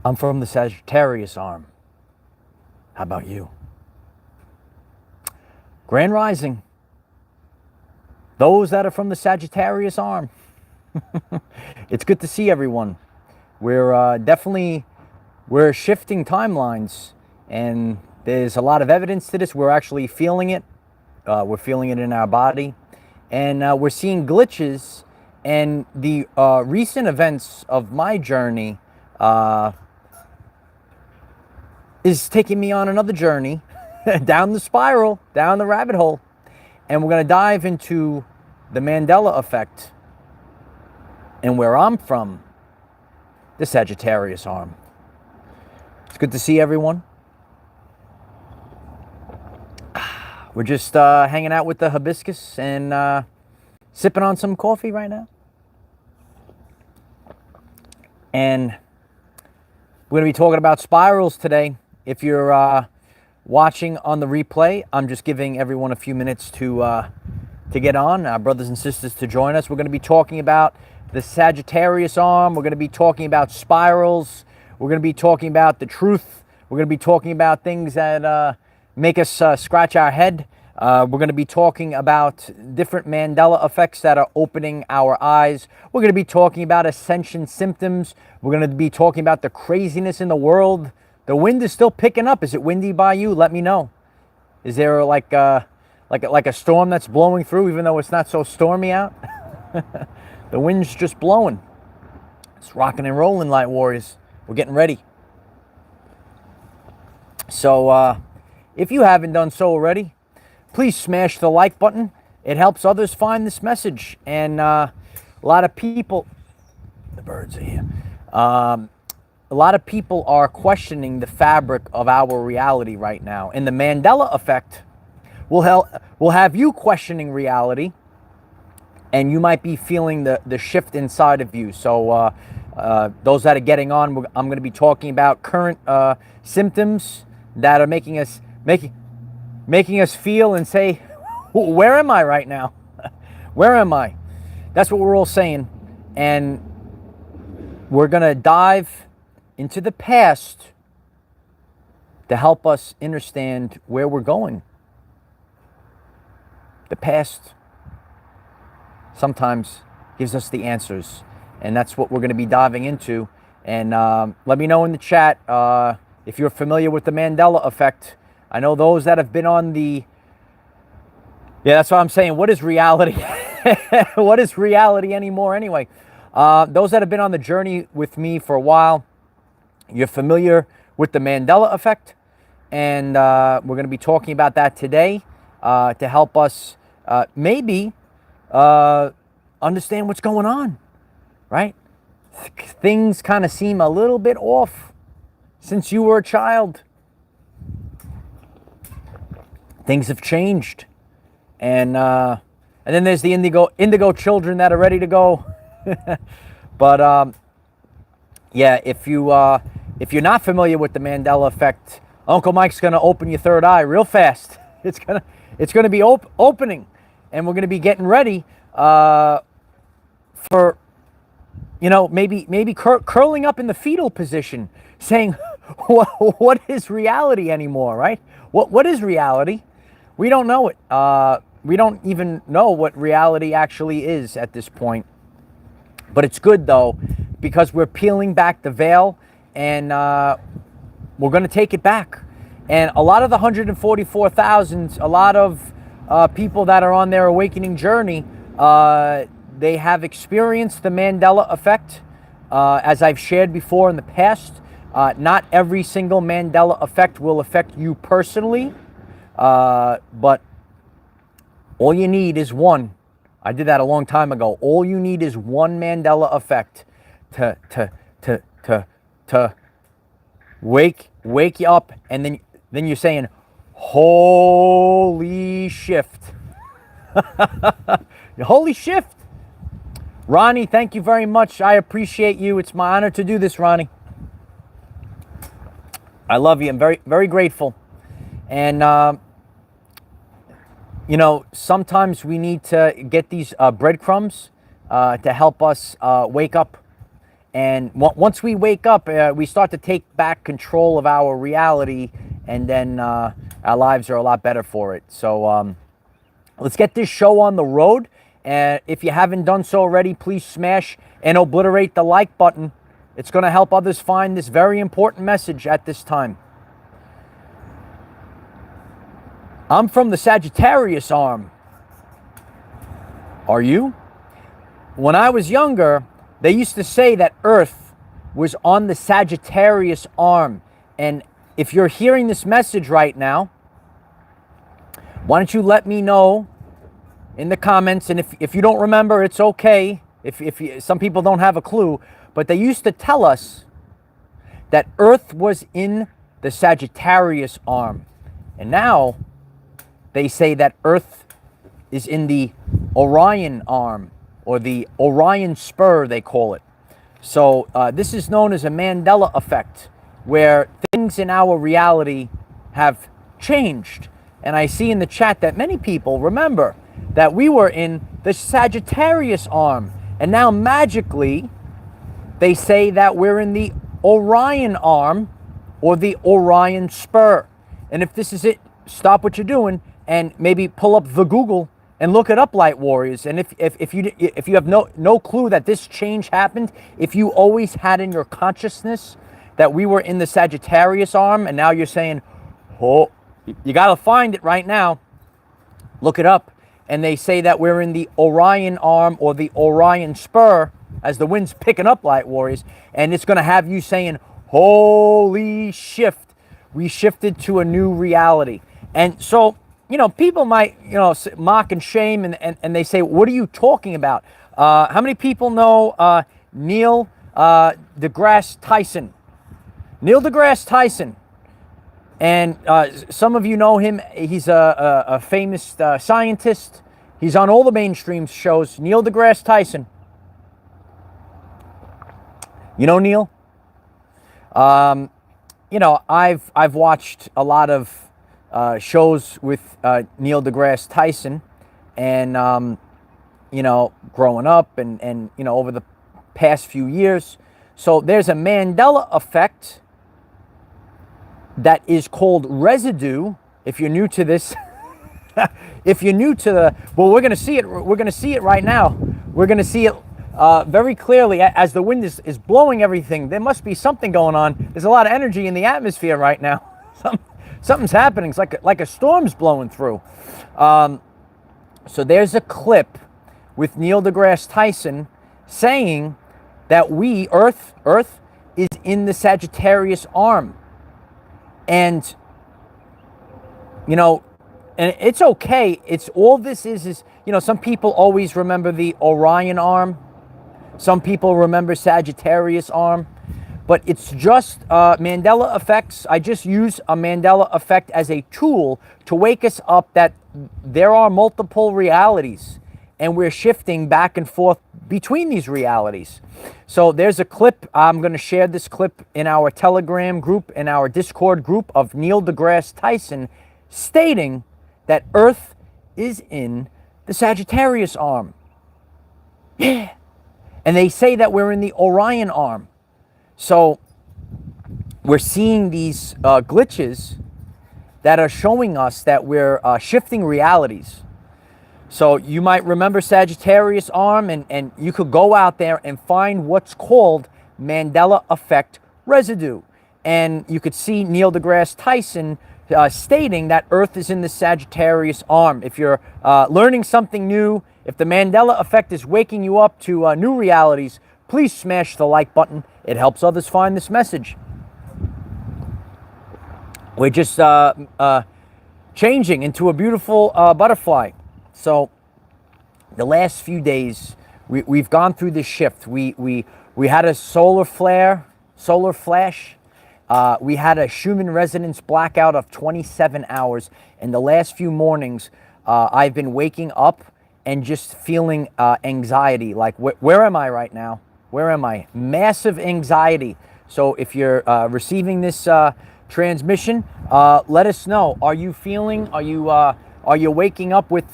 I'm from the Sagittarius arm. How about you? Grand Rising. Those that are from the Sagittarius arm. It's good to see everyone. We're shifting timelines, and there's a lot of evidence to this. We're actually feeling it. We're feeling it in our body, and we're seeing glitches. And the recent events of my journey is taking me on another journey down the spiral, down the rabbit hole. And we're going to dive into the Mandela effect and where I'm from, the Sagittarius arm. It's good to see everyone. We're just hanging out with the hibiscus and sipping on some coffee right now. And we're going to be talking about spirals today. If you're watching on the replay, I'm just giving everyone a few minutes to get on, our brothers and sisters to join us. We're going to be talking about the Sagittarius arm. We're going to be talking about spirals. We're going to be talking about the truth. We're going to be talking about things that make us scratch our head. We're going to be talking about different Mandela effects that are opening our eyes. We're going to be talking about ascension symptoms. We're going to be talking about the craziness in the world. The wind is still picking up. Is it windy by you? Let me know. Is there like a storm that's blowing through, even though it's not so stormy out? The wind's just blowing. It's rocking and rolling, light warriors. We're getting ready. So if you haven't done so already, please smash the like button. It helps others find this message. And a lot of people, the birds are here. A lot of people are questioning the fabric of our reality right now. And the Mandela effect will have you questioning reality. And you might be feeling the shift inside of you. So those that are getting on, I'm going to be talking about current symptoms that are making us feel and say, where am I right now? Where am I? That's what we're all saying. And we're going to dive into the past to help us understand where we're going. The past sometimes gives us the answers, and that's what we're going to be diving into. And let me know in the chat if you're familiar with the Mandela effect. I know those that have been on the... Yeah, that's what I'm saying. What is reality? What is reality anymore anyway? Those that have been on the journey with me for a while, you're familiar with the Mandela effect. And we're going to be talking about that today to help us maybe understand what's going on, right? Things kind of seem a little bit off since you were a child. Things have changed. And then there's the indigo children that are ready to go. But yeah, if you're not familiar with the Mandela effect, Uncle Mike's going to open your third eye real fast. It's gonna be opening, and we're going to be getting ready for, maybe curling up in the fetal position, saying, what is reality anymore, right? What is reality? We don't know it. We don't even know what reality actually is at this point. But it's good, though, because we're peeling back the veil, and we're going to take it back. And a lot of the 144,000, a lot of people that are on their awakening journey, they have experienced the Mandela effect. As I've shared before in the past, not every single Mandela effect will affect you personally, but all you need is one. I did that a long time ago. All you need is one Mandela effect to wake you up, and then you're saying, holy shift. Holy shift. Ronnie, thank you very much. I appreciate you. It's my honor to do this, Ronnie. I love you. I'm very, very grateful. And, sometimes we need to get these breadcrumbs to help us wake up And once we wake up, we start to take back control of our reality, and then our lives are a lot better for it. So let's get this show on the road. And if you haven't done so already, please smash and obliterate the like button. It's going to help others find this very important message at this time. I'm from the Sagittarius arm. Are you? When I was younger, they used to say that Earth was on the Sagittarius arm. And if you're hearing this message right now, why don't you let me know in the comments? And if you don't remember, it's okay. Some people don't have a clue, but they used to tell us that Earth was in the Sagittarius arm. And now they say that Earth is in the Orion arm, or the Orion spur, they call it. So this is known as a Mandela effect, where things in our reality have changed. And I see in the chat that many people remember that we were in the Sagittarius arm, and now magically they say that we're in the Orion arm, or the Orion spur. And if this is it, stop what you're doing and maybe pull up the Google and look it up, Light Warriors. And if you have no clue that this change happened, if you always had in your consciousness that we were in the Sagittarius arm, and now you're saying, oh, you got to find it right now, look it up. And they say that we're in the Orion arm, or the Orion spur, as the wind's picking up, Light Warriors. And it's going to have you saying, holy shift, we shifted to a new reality. And so, people might, mock and shame, and they say, what are you talking about? How many people know Neil deGrasse Tyson? Neil deGrasse Tyson. And some of you know him. He's a famous scientist. He's on all the mainstream shows. Neil deGrasse Tyson. You know Neil? I've watched a lot of shows with Neil deGrasse Tyson, and growing up and over the past few years. So there's a Mandela effect that is called residue. If you're new to this, we're going to see it. We're going to see it right now. We're going to see it very clearly as the wind is blowing everything. There must be something going on. There's a lot of energy in the atmosphere right now. Something's happening. It's like a storm's blowing through. So there's a clip with Neil deGrasse Tyson saying that Earth is in the Sagittarius arm. And, and it's okay. It's all this is, some people always remember the Orion arm. Some people remember Sagittarius arm. But it's just Mandela effects. I just use a Mandela effect as a tool to wake us up that there are multiple realities, and we're shifting back and forth between these realities. So there's a clip. I'm going to share this clip in our Telegram group, in our Discord group, of Neil deGrasse Tyson stating that Earth is in the Sagittarius arm. Yeah. And they say that we're in the Orion arm. So we're seeing these glitches that are showing us that we're shifting realities. So you might remember Sagittarius arm, and you could go out there and find what's called Mandela effect residue. And you could see Neil deGrasse Tyson stating that Earth is in the Sagittarius arm. If you're learning something new, if the Mandela effect is waking you up to new realities, please smash the like button. It helps others find this message. We're just changing into a beautiful butterfly. So the last few days, we've gone through this shift. We had a solar flash. We had a Schumann resonance blackout of 27 hours. And the last few mornings, I've been waking up and just feeling anxiety. Like, where am I right now? Where am I? Massive anxiety. So if you're receiving this transmission, let us know. Are you waking up with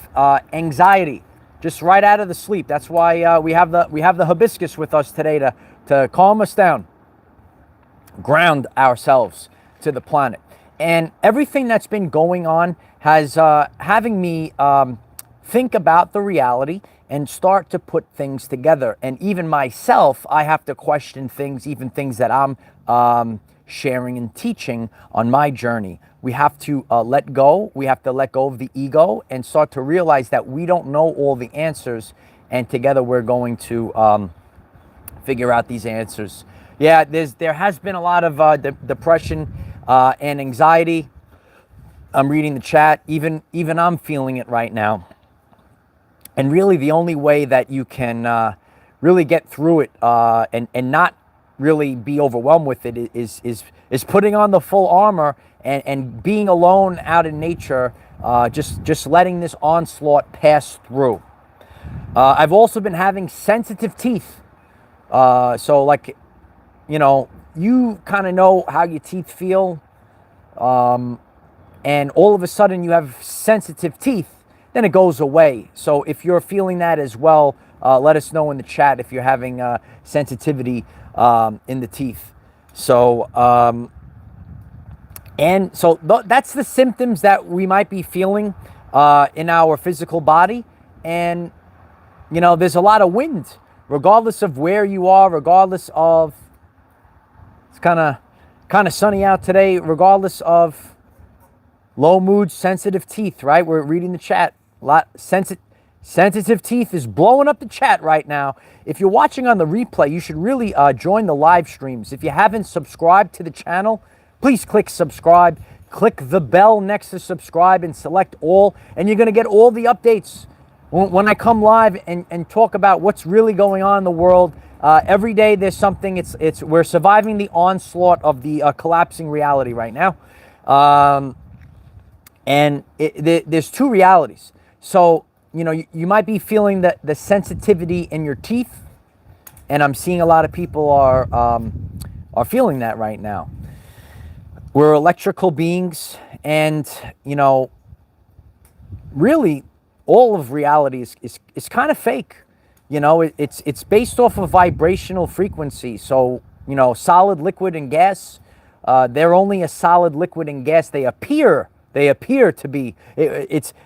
anxiety? Just right out of the sleep. That's why we have the hibiscus with us today to to calm us down, ground ourselves to the planet. And everything that's been going on has having me think about the reality and start to put things together. And even myself, I have to question things, even things that I'm sharing and teaching on my journey. We have to let go. We have to let go of the ego and start to realize that we don't know all the answers. And together we're going to figure out these answers. Yeah, there has been a lot of depression and anxiety. I'm reading the chat. Even I'm feeling it right now. And really, the only way that you can really get through it and not really be overwhelmed with it is putting on the full armor and being alone out in nature, just letting this onslaught pass through. I've also been having sensitive teeth. So like, you kind of know how your teeth feel. And all of a sudden you have sensitive teeth, then it goes away. So if you're feeling that as well, let us know in the chat if you're having sensitivity in the teeth. So, that's the symptoms that we might be feeling in our physical body. And, there's a lot of wind, regardless of where you are, regardless of, it's kind of sunny out today, regardless of low mood, sensitive teeth, right? We're reading the chat. A lot sensitive teeth is blowing up the chat right now. If you're watching on the replay, you should really join the live streams. If you haven't subscribed to the channel, please click subscribe. Click the bell next to subscribe and select all, and you're going to get all the updates when I come live and talk about what's really going on in the world. Every day there's something. We're surviving the onslaught of the collapsing reality right now. And there's two realities. So, you might be feeling the sensitivity in your teeth, and I'm seeing a lot of people are feeling that right now. We're electrical beings, and, really all of reality is kind of fake. It's based off of vibrational frequency. So, solid, liquid, and gas, they're only a solid, liquid, and gas. They appear to be.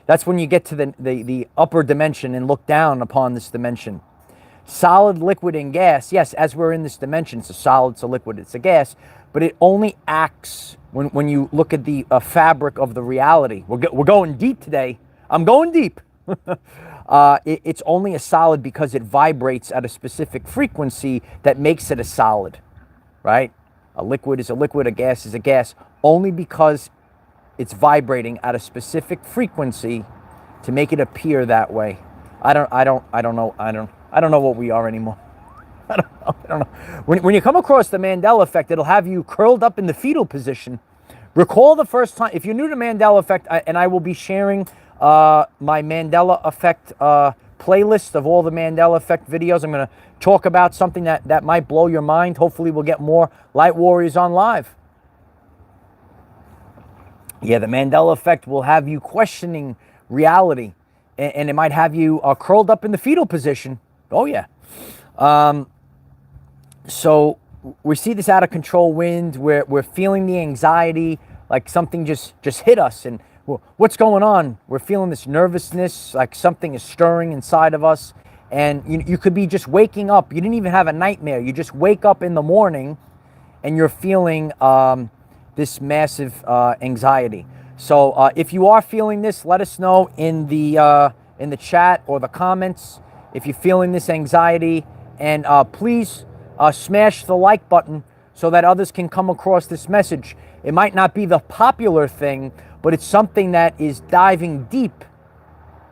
That's when you get to the upper dimension and look down upon this dimension. Solid, liquid, and gas. Yes, as we're in this dimension, it's a solid, it's a liquid, it's a gas. But it only acts when you look at the fabric of the reality. We're going deep today. I'm going deep. It's only a solid because it vibrates at a specific frequency that makes it a solid, right? A liquid is a liquid, a gas is a gas, only because it's vibrating at a specific frequency to make it appear that way. I don't know what we are anymore. I don't know. When you come across the Mandela effect, it'll have you curled up in the fetal position. Recall the first time, if you're new to Mandela effect, and I will be sharing my Mandela effect playlist of all the Mandela effect videos. I'm going to talk about something that might blow your mind. Hopefully we'll get more Light Warriors on live. Yeah, the Mandela effect will have you questioning reality, and it might have you curled up in the fetal position. Oh, yeah. So we see this out of control wind. We're feeling the anxiety, like something just hit us, and what's going on? We're feeling this nervousness, like something is stirring inside of us, and you could be just waking up. You didn't even have a nightmare. You just wake up in the morning, and you're feeling this massive anxiety. So if you are feeling this, let us know in the chat or the comments if you're feeling this anxiety, and please smash the like button so that others can come across this message. It might not be the popular thing, but it's something that is diving deep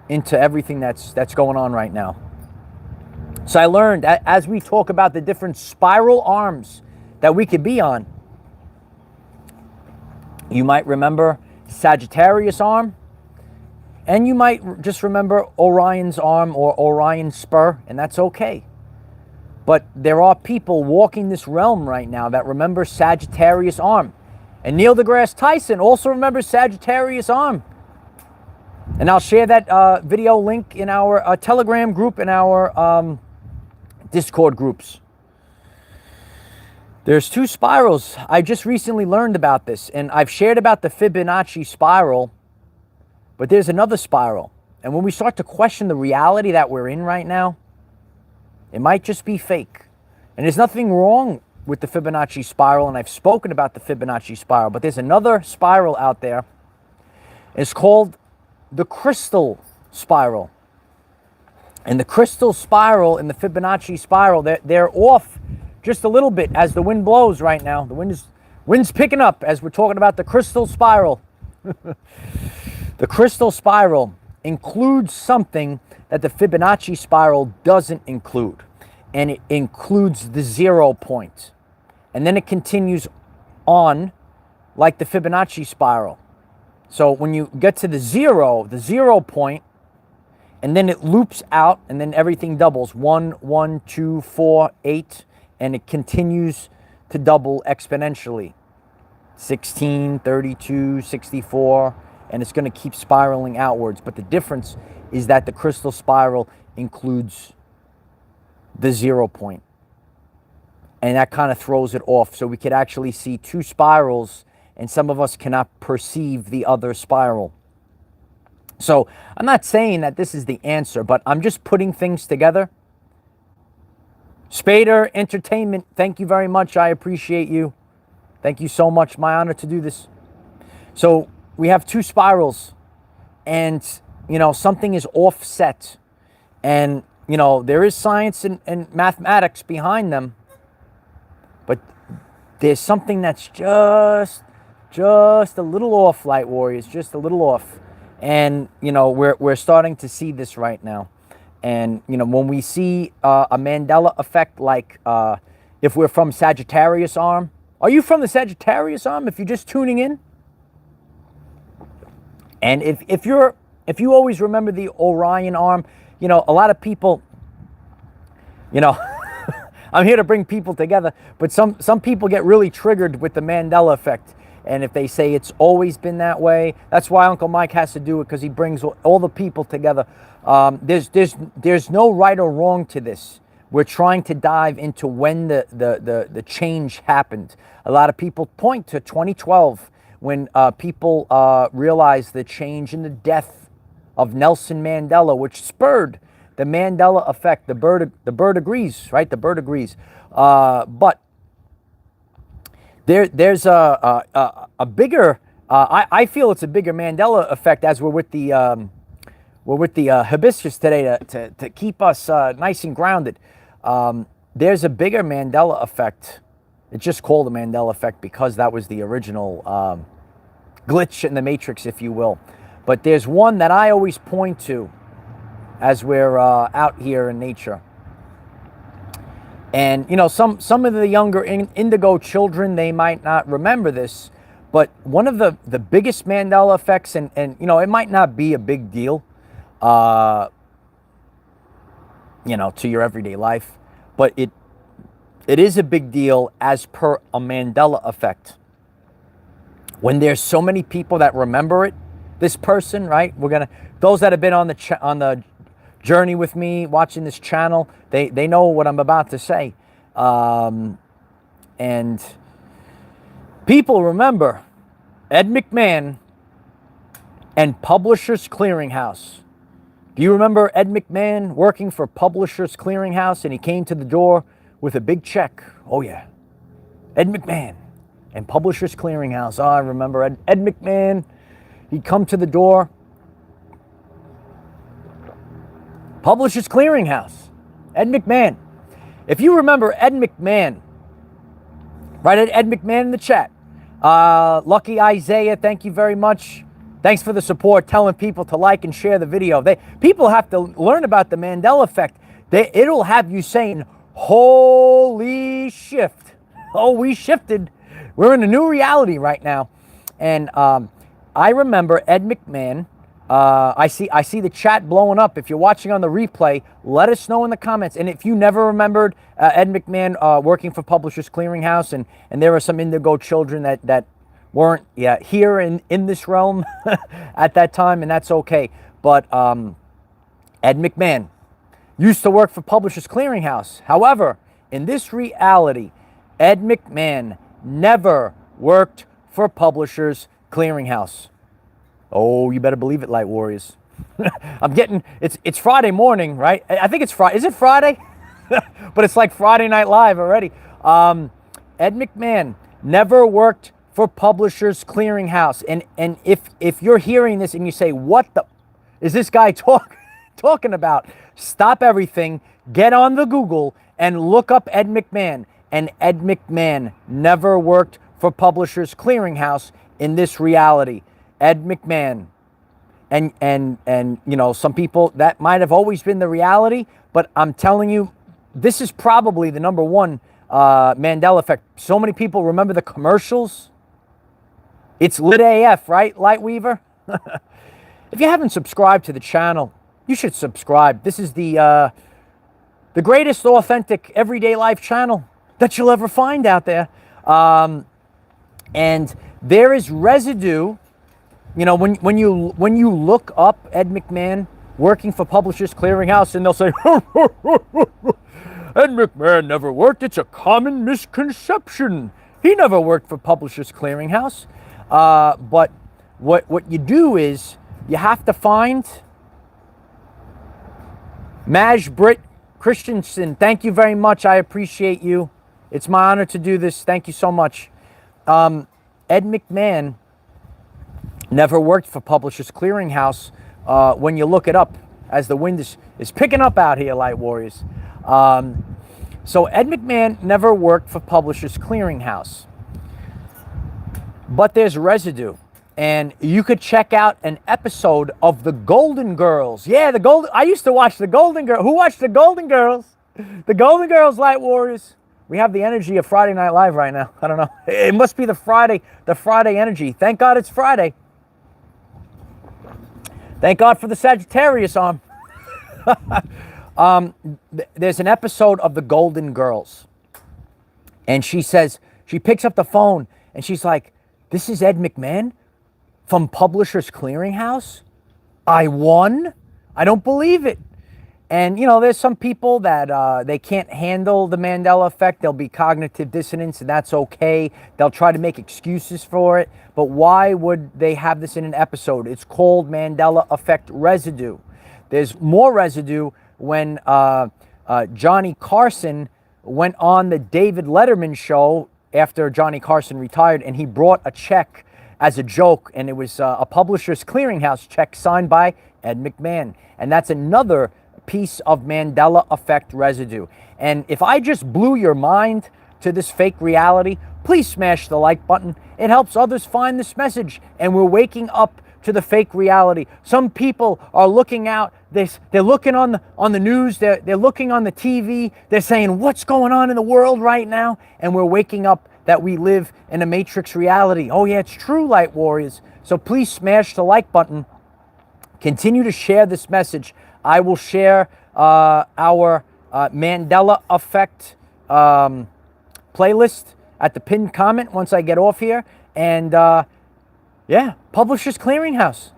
into everything that's going on right now. So I learned, as we talk about the different spiral arms that we could be on, you might remember Sagittarius arm, and you might just remember Orion's arm or Orion's spur, and that's okay. But there are people walking this realm right now that remember Sagittarius arm. And Neil deGrasse Tyson also remembers Sagittarius arm. And I'll share that video link in our Telegram group and our Discord groups. There's two spirals. I just recently learned about this, and I've shared about the Fibonacci spiral, but there's another spiral. And when we start to question the reality that we're in right now, it might just be fake. And there's nothing wrong with the Fibonacci spiral, and I've spoken about the Fibonacci spiral, but there's another spiral out there. It's called the crystal spiral. And the crystal spiral and the Fibonacci spiral, they're off just a little bit as the wind blows right now. The wind's picking up as we're talking about the crystal spiral. The crystal spiral includes something that the Fibonacci spiral doesn't include. And it includes the 0 point. And then it continues on like the Fibonacci spiral. So when you get to the 0 point, and then it loops out, and then everything doubles. 1, 1, 2, 4, 8, and it continues to double exponentially. 16, 32, 64, and it's going to keep spiraling outwards. But the difference is that the crystal spiral includes the 0 point. And that kind of throws it off. So we could actually see two spirals, and some of us cannot perceive the other spiral. So I'm not saying that this is the answer, but I'm just putting things together. Spader Entertainment, thank you very much. I appreciate you. Thank you so much. My honor to do this. So we have two spirals, and, you know, something is offset. And, you know, there is science and mathematics behind them, but there's something that's just a little off, Light Warriors, just a little off. And, you know, we're starting to see this right now. And, you know, when we see a Mandela effect, like if we're from Sagittarius arm. Are you from the Sagittarius arm if you're just tuning in? And if you always remember the Orion arm, you know, a lot of people, you know, I'm here to bring people together, but some people get really triggered with the Mandela effect. And if they say it's always been that way, that's why Uncle Mike has to do it, because he brings all the people together. There's no right or wrong to this. We're trying to dive into when the change happened. A lot of people point to 2012 when people realized the change in the death of Nelson Mandela, which spurred the Mandela effect. The bird agrees, right? The bird agrees. But there's a bigger, I feel it's a bigger Mandela effect, as we're with the hibiscus today to keep us nice and grounded. There's a bigger Mandela effect. It's just called the Mandela effect because that was the original glitch in the matrix, if you will. But there's one that I always point to as we're out here in nature. And, you know, some of the younger indigo children, they might not remember this, but one of the biggest Mandela effects, and you know, it might not be a big deal, you know, to your everyday life, but it is a big deal as per a Mandela effect. When there's so many people that remember it, this person, right? Those that have been on the journey with me, watching this channel, they know what I'm about to say. And people remember Ed McMahon and Publishers Clearinghouse. Do you remember Ed McMahon working for Publishers Clearinghouse, and he came to the door with a big check? Oh yeah, Ed McMahon and Publishers Clearinghouse. Oh, I remember Ed McMahon. He'd come to the door. Publishers Clearinghouse, Ed McMahon. If you remember Ed McMahon, write Ed McMahon in the chat. Lucky Isaiah, thank you very much. Thanks for the support, telling people to like and share the video. People have to learn about the Mandela effect. It'll have you saying, holy shift. Oh, we shifted. We're in a new reality right now. And I remember Ed McMahon. I see the chat blowing up. If you're watching on the replay, let us know in the comments. And if you never remembered Ed McMahon working for Publishers Clearinghouse, and there are some indigo children that weren't here in this realm at that time, and that's okay. But Ed McMahon used to work for Publishers Clearinghouse. However, in this reality, Ed McMahon never worked for Publishers Clearinghouse. Oh, you better believe it, Light Warriors. It's Friday morning, right? I think it's Friday. Is it Friday? But it's like Friday Night Live already. Ed McMahon never worked for Publishers Clearinghouse. And if you're hearing this and you say, what the is this guy talking about? Stop everything, get on the Google and look up Ed McMahon. And Ed McMahon never worked for Publishers Clearinghouse in this reality. Ed McMahon. And you know, some people, that might have always been the reality, but I'm telling you, this is probably the number one Mandela effect. So many people remember the commercials. It's lit AF, right, Lightweaver? If you haven't subscribed to the channel, you should subscribe. This is the greatest authentic everyday life channel that you'll ever find out there. And there is residue. You know, when you look up Ed McMahon working for Publishers Clearinghouse, and they'll say, Ed McMahon never worked. It's a common misconception. He never worked for Publishers Clearinghouse. But what you do is you have to find Maj Britt Christensen. Thank you very much. I appreciate you. It's my honor to do this. Thank you so much. Ed McMahon never worked for Publishers Clearinghouse. When you look it up, as the wind is picking up out here, Light Warriors. So Ed McMahon never worked for Publishers Clearinghouse. But there's residue. And you could check out an episode of The Golden Girls. Yeah, I used to watch The Golden Girls. Who watched The Golden Girls? The Golden Girls, Light Warriors. We have the energy of Friday Night Live right now. I don't know. It must be the Friday energy. Thank God it's Friday. Thank God for the Sagittarius arm. There's an episode of The Golden Girls. And she picks up the phone and she's like, this is Ed McMahon from Publishers Clearinghouse? I won? I don't believe it. And, you know, there's some people that they can't handle the Mandela effect. There'll be cognitive dissonance, and that's okay. They'll try to make excuses for it. But why would they have this in an episode? It's called Mandela effect residue. There's more residue when Johnny Carson went on the David Letterman show after Johnny Carson retired, and he brought a check as a joke, and it was a Publishers Clearinghouse check signed by Ed McMahon. And that's another piece of Mandela effect residue. And if I just blew your mind to this fake reality, please smash the like button. It helps others find this message, and we're waking up to the fake reality. Some people are looking out, they're looking on the news, they're looking on the TV, they're saying, what's going on in the world right now? And we're waking up that we live in a matrix reality. Oh yeah, it's true, Light Warriors. So please smash the like button. Continue to share this message. I will share our Mandela effect playlist at the pinned comment once I get off here. And yeah, Publishers Clearinghouse.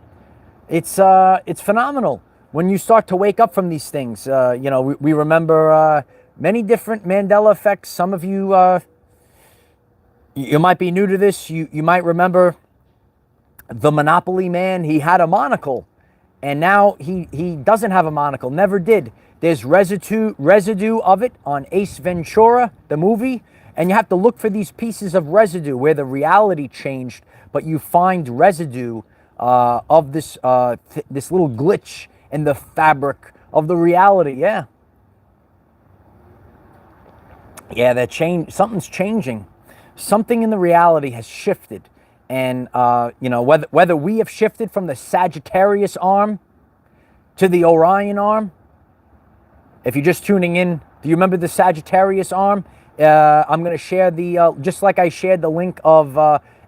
It's phenomenal when you start to wake up from these things. You know, we remember many different Mandela effects. Some of you, you might be new to this. You might remember the Monopoly man. He had a monocle. And now he doesn't have a monocle, never did. There's residue of it on Ace Ventura, the movie, and you have to look for these pieces of residue where the reality changed, but you find residue of this this little glitch in the fabric of the reality. Yeah, that change. Something's changing. Something in the reality has shifted. And, you know, whether we have shifted from the Sagittarius arm to the Orion arm. If you're just tuning in, do you remember the Sagittarius arm? I'm going to share the, just like I shared the link of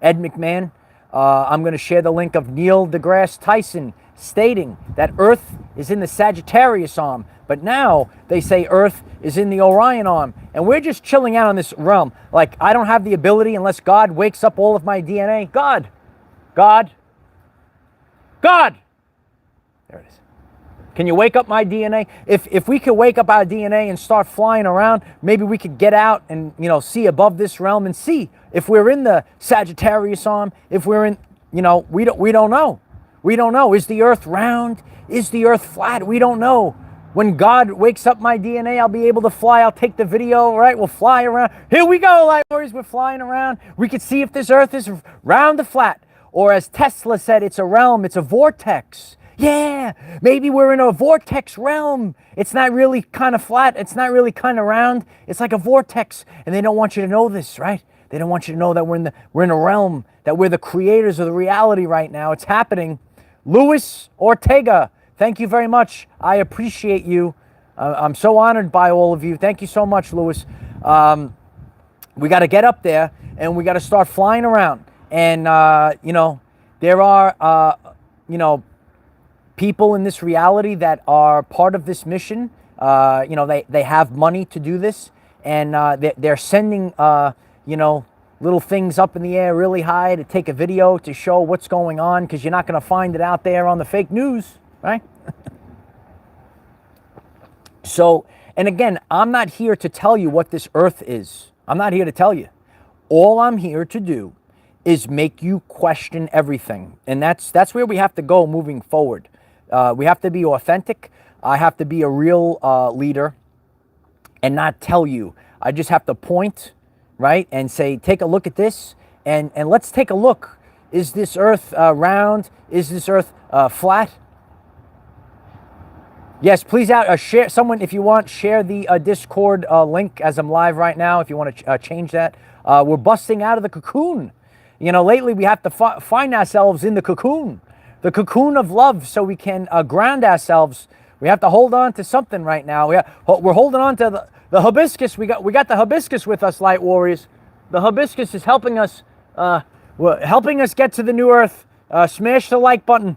Ed McMahon, I'm going to share the link of Neil deGrasse Tyson stating that Earth is in the Sagittarius arm. But now they say Earth is in the Orion arm. And we're just chilling out on this realm. Like, I don't have the ability unless God wakes up all of my DNA. God. There it is. Can you wake up my DNA? If we could wake up our DNA and start flying around, maybe we could get out and, you know, see above this realm and see if we're in the Sagittarius arm, if we're in, you know, we don't know. We don't know. Is the earth round? Is the earth flat? We don't know. When God wakes up my DNA, I'll be able to fly. I'll take the video, right? We'll fly around. Here we go, light warriors. We're flying around. We could see if this earth is round or flat. Or as Tesla said, it's a realm. It's a vortex. Yeah, maybe we're in a vortex realm. It's not really kind of flat. It's not really kind of round. It's like a vortex. And they don't want you to know this, right? They don't want you to know that we're in a realm, that we're the creators of the reality right now. It's happening. Luis Ortega, thank you very much. I appreciate you. I'm so honored by all of you. Thank you so much, Luis. We got to get up there and we got to start flying around. And, you know, there are, you know, people in this reality that are part of this mission. You know, they have money to do this. And they're sending, you know, little things up in the air really high to take a video to show what's going on, because you're not going to find it out there on the fake news, right? So, and again, I'm not here to tell you what this earth is. I'm not here to tell you. All I'm here to do is make you question everything. And that's where we have to go moving forward. We have to be authentic. I have to be a real leader and not tell you. I just have to point, right, and say, take a look at this, and let's take a look. Is this earth round? Is this earth flat? Yes, please share. Someone, if you want, share the Discord link as I'm live right now, if you want to change that. We're busting out of the cocoon. You know, lately we have to find ourselves in the cocoon of love, so we can ground ourselves. We have to hold on to something right now. We're holding on to the hibiscus. We got the hibiscus with us, light warriors. The hibiscus is helping us get to the new earth. Smash the like button.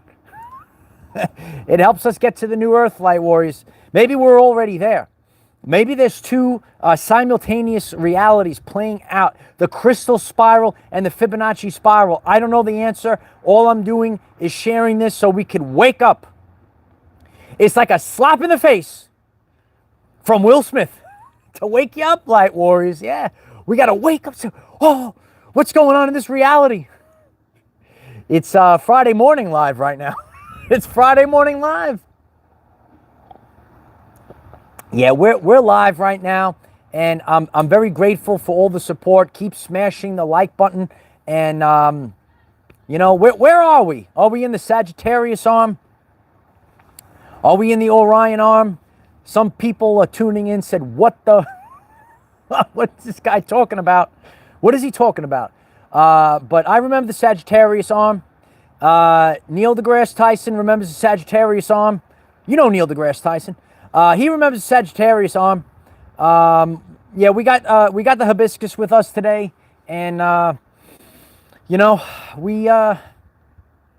It helps us get to the new earth, light warriors. Maybe we're already there. Maybe there's two simultaneous realities playing out, the crystal spiral and the Fibonacci spiral. I don't know the answer. All I'm doing is sharing this so we could wake up. It's like a slap in the face from Will Smith to wake you up, light warriors. Yeah, we got to wake up to, oh, what's going on in this reality? It's Friday morning live right now. It's Friday morning live. Yeah, we're live right now, and I'm very grateful for all the support. Keep smashing the like button, and you know, where are we? Are we in the Sagittarius arm? Are we in the Orion arm? Some people are tuning in, said, "What the? What's this guy talking about? What is he talking about?" But I remember the Sagittarius arm. Neil deGrasse Tyson remembers the Sagittarius arm. You know Neil deGrasse Tyson. He remembers the Sagittarius arm. Yeah, we got the hibiscus with us today, and you know, we got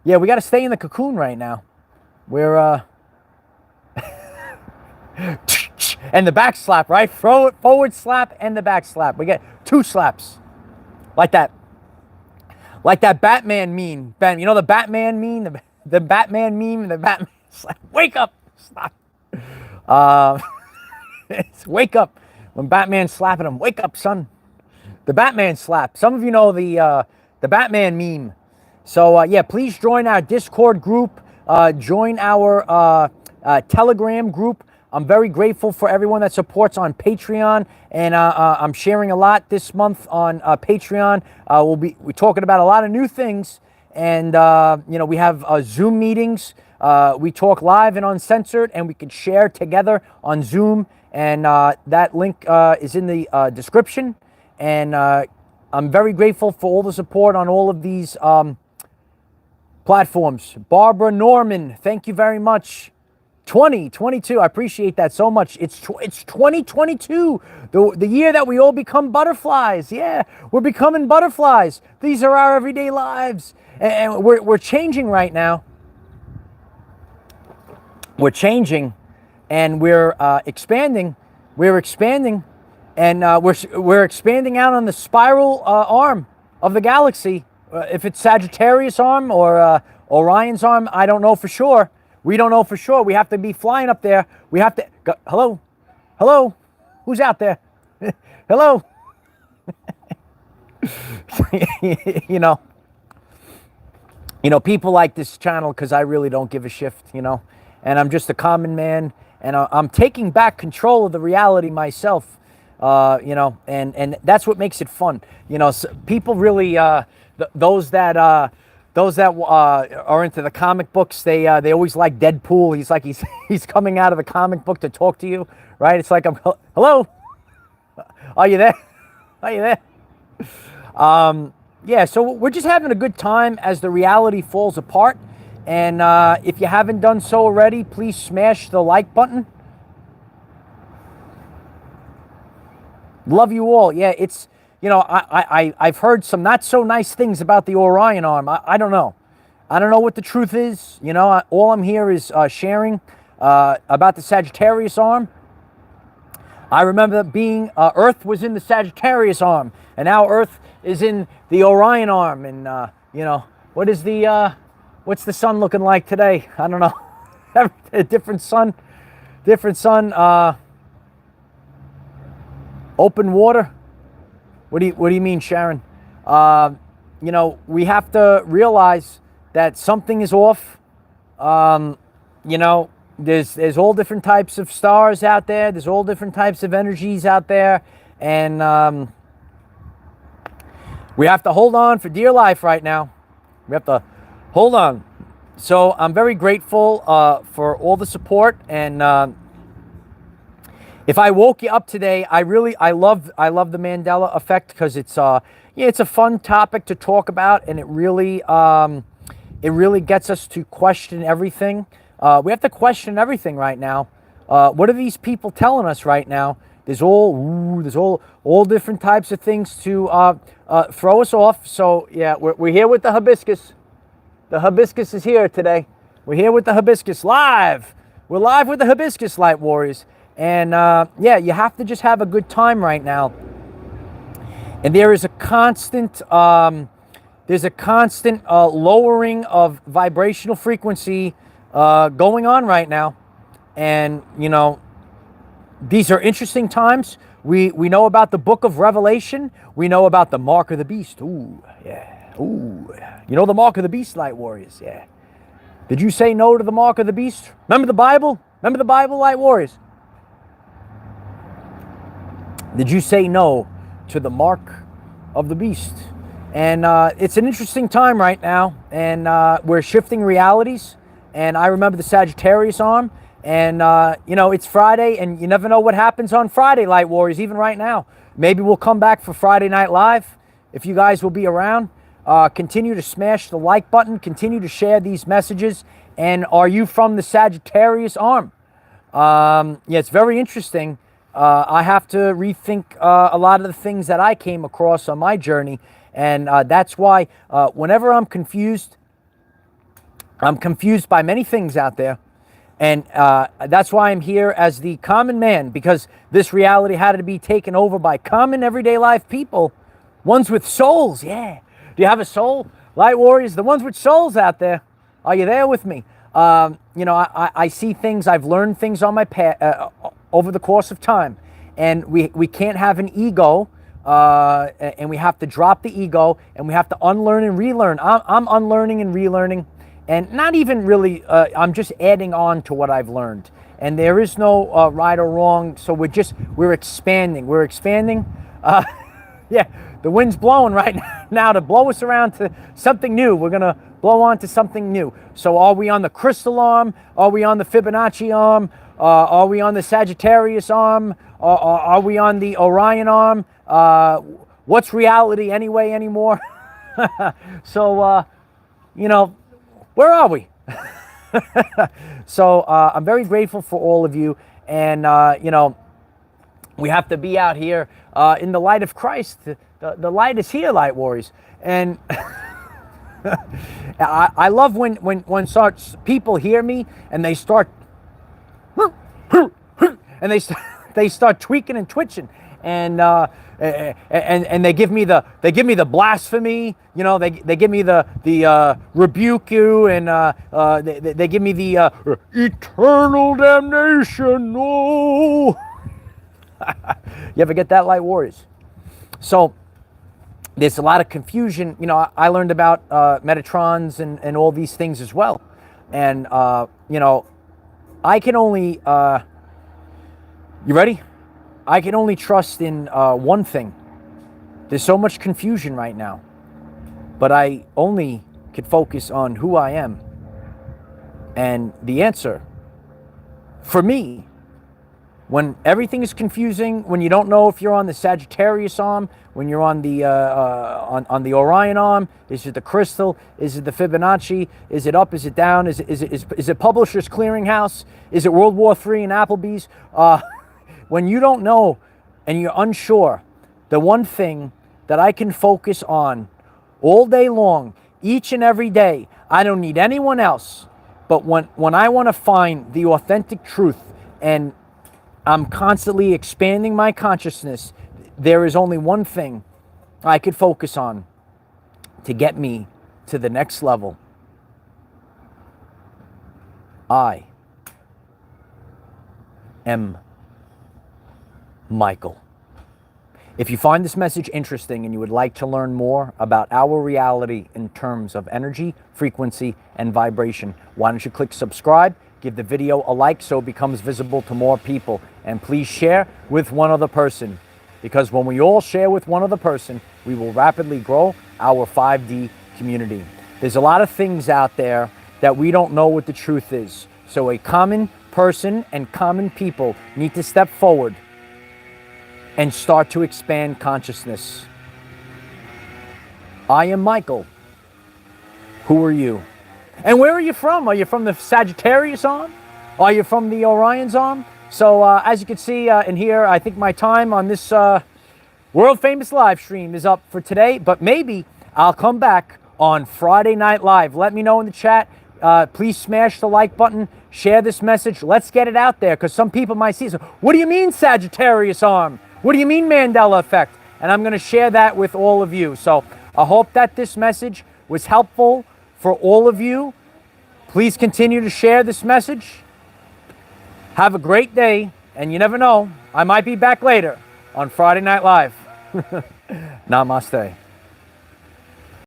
to stay in the cocoon right now. We're and the back slap, right? Forward slap and the back slap. We get two slaps like that. Like that Batman meme. You know the Batman meme? The Batman meme, the Batman slap. Wake up! Stop. Wake up. When Batman's slapping him, wake up, son. The Batman slap. Some of you know the Batman meme. So, yeah, please join our Discord group. Join our Telegram group. I'm very grateful for everyone that supports on Patreon, and I'm sharing a lot this month on Patreon. We're talking about a lot of new things, and you know, we have Zoom meetings. We talk live and uncensored, and we can share together on Zoom, and that link is in the description. And I'm very grateful for all the support on all of these platforms. Barbara Norman, thank you very much. 2022, I appreciate that so much. It's 2022, the year that we all become butterflies. Yeah, we're becoming butterflies. These are our everyday lives, and we're changing right now. We're changing, and we're expanding. We're expanding, and we're expanding out on the spiral arm of the galaxy. If it's Sagittarius arm or Orion's arm, I don't know for sure. We don't know for sure. We have to be flying up there. We have to go, hello, hello, who's out there? Hello. you know, people like this channel because I really don't give a shift, and I'm just a common man, and I'm taking back control of the reality myself, and that's what makes it fun. So people really, those that are into the comic books, they always like Deadpool. He's like he's coming out of the comic book to talk to you, right? It's like, hello, are you there? Are you there? Yeah, so we're just having a good time as the reality falls apart. And if you haven't done so already, please smash the like button. Love you all. Yeah, it's, I've heard some not so nice things about the Orion arm. I don't know. I don't know what the truth is. All I'm here is sharing about the Sagittarius arm. I remember being, Earth was in the Sagittarius arm, and now Earth is in the Orion arm. And, what's the sun looking like today? I don't know. A different sun. Open water. What do you mean, Sharon? We have to realize that something is off. There's all different types of stars out there. There's all different types of energies out there. And we have to hold on for dear life right now. We have to hold on. So I'm very grateful for all the support. And if I woke you up today, I love the Mandela effect, because it's a fun topic to talk about, and it really gets us to question everything. We have to question everything right now. What are these people telling us right now? There's all different types of things to throw us off. So yeah, we're here with the hibiscus. The hibiscus is here today. We're here with the hibiscus live. We're live with the hibiscus, Light Warriors. And yeah, you have to just have a good time right now. And there is a constant lowering of vibrational frequency going on right now. And these are interesting times. We know about the book of Revelation. We know about the mark of the beast. Ooh, yeah. Ooh, the mark of the beast, Light Warriors. Yeah. Did you say no to the mark of the beast? Remember the Bible? Remember the Bible, Light Warriors? Did you say no to the mark of the beast? And it's an interesting time right now. And we're shifting realities. And I remember the Sagittarius arm. And, it's Friday, and you never know what happens on Friday, Light Warriors, even right now. Maybe we'll come back for Friday Night Live, if you guys will be around. Continue to smash the like button. Continue to share these messages. And are you from the Sagittarius arm? Yeah, it's very interesting. I have to rethink a lot of the things that I came across on my journey. And that's why whenever I'm confused by many things out there. And that's why I'm here as the common man, because this reality had to be taken over by common everyday life people, ones with souls. Yeah. Do you have a soul? Light Warriors, the ones with souls out there. Are you there with me? I see things, I've learned things on my path over the course of time. And we can't have an ego, and we have to drop the ego, and we have to unlearn and relearn. I'm unlearning and relearning. And not even really, I'm just adding on to what I've learned. And there is no right or wrong, so we're expanding. We're expanding. Yeah, the wind's blowing right now to blow us around to something new. We're going to blow on to something new. So are we on the crystal arm? Are we on the Fibonacci arm? Are we on the Sagittarius arm? Are we on the Orion arm? What's reality anyway anymore? So, where are we? So I'm very grateful for all of you. And, we have to be out here in the light of Christ. The light is here, Light Warriors. And I love when people hear me and they start, and they start tweaking and twitching. and they give me the blasphemy, you know, they give me the rebuke you, and they give me the eternal damnation. No. You ever get that, Light Warriors? So there's a lot of confusion. You know, I learned about Metatrons and all these things as well. And, you know, I can only, you ready? I can only trust in one thing. There's so much confusion right now. But I only could focus on who I am. And the answer, for me, when everything is confusing, when you don't know if you're on the Sagittarius arm, when you're on the Orion arm, is it the crystal? Is it the Fibonacci? Is it up? Is it down? Is it Publishers Clearinghouse? Is it World War III and Applebee's? When you don't know and you're unsure, the one thing that I can focus on all day long, each and every day, I don't need anyone else. But when I want to find the authentic truth, and I'm constantly expanding my consciousness, there is only one thing I could focus on to get me to the next level. I am Michael. If you find this message interesting and you would like to learn more about our reality in terms of energy, frequency, and vibration, why don't you click subscribe, give the video a like so it becomes visible to more people, and please share with one other person, because when we all share with one other person, we will rapidly grow our 5D community. There's a lot of things out there that we don't know what the truth is. So a common person and common people need to step forward and start to expand consciousness. I am Michael. Who are you? And where are you from? Are you from the Sagittarius arm? Are you from the Orion's arm? So as you can see in here, I think my time on this world famous live stream is up for today, but maybe I'll come back on Friday Night Live. Let me know in the chat. Please smash the like button, share this message. Let's get it out there, because some people might see it. So, what do you mean Sagittarius arm? What do you mean Mandela effect? And I'm going to share that with all of you. So I hope that this message was helpful for all of you. Please continue to share this message. Have a great day. And you never know, I might be back later on Friday Night Live. Namaste.